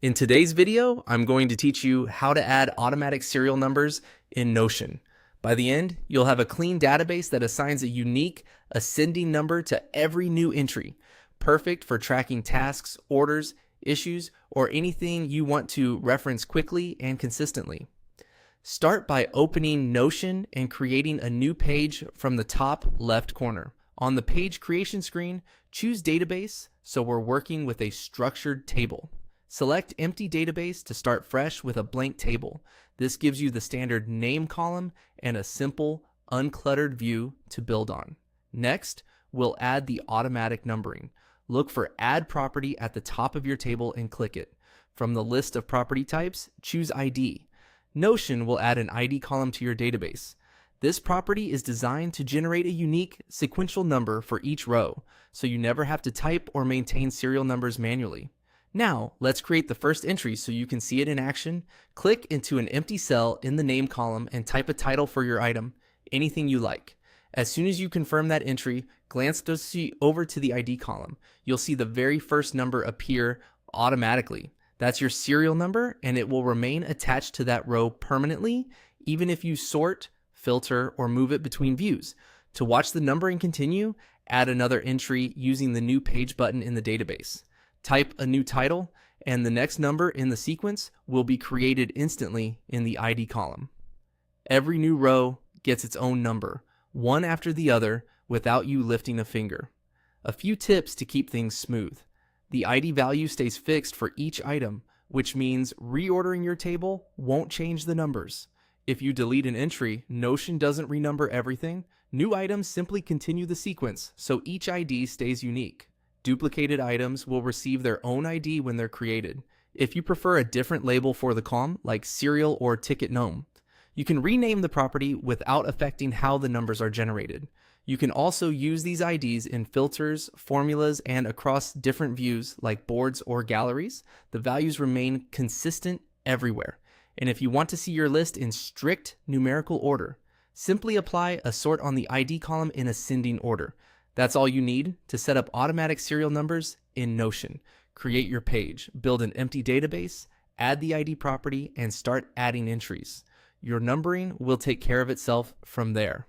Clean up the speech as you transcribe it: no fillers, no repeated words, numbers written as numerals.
In today's video, I'm going to teach you how to add automatic serial numbers in Notion. By the end, you'll have a clean database that assigns a unique ascending number to every new entry, perfect for tracking tasks, orders, issues, or anything you want to reference quickly and consistently. Start by opening Notion and creating a new page from the top left corner. On the page creation screen, choose Database, so we're working with a structured table. Select Empty Database to start fresh with a blank table. This gives you the standard name column and a simple, uncluttered view to build on. Next, we'll add the automatic numbering. Look for Add Property at the top of your table and click it. From the list of property types, choose ID. Notion will add an ID column to your database. This property is designed to generate a unique sequential number for each row, so you never have to type or maintain serial numbers manually. Now, let's create the first entry so you can see it in action. Click into an empty cell in the name column and type a title for your item, anything you like. As soon as you confirm that entry, glance over to the ID column. You'll see the very first number appear automatically. That's your serial number, and it will remain attached to that row permanently, even if you sort, filter, or move it between views. To watch the numbering continue, add another entry using the New Page button in the database. Type a new title, and the next number in the sequence will be created instantly in the ID column. Every new row gets its own number, one after the other, without you lifting a finger. A few tips to keep things smooth. The ID value stays fixed for each item, which means reordering your table won't change the numbers. If you delete an entry, Notion doesn't renumber everything. New items simply continue the sequence, so each ID stays unique. Duplicated items will receive their own ID when they're created. If you prefer a different label for the column, like serial or ticket gnome, you can rename the property without affecting how the numbers are generated. You can also use these IDs in filters, formulas, and across different views like boards or galleries. The values remain consistent everywhere. And if you want to see your list in strict numerical order, simply apply a sort on the ID column in ascending order. That's all you need to set up automatic serial numbers in Notion. Create your page, build an empty database, add the ID property, and start adding entries. Your numbering will take care of itself from there.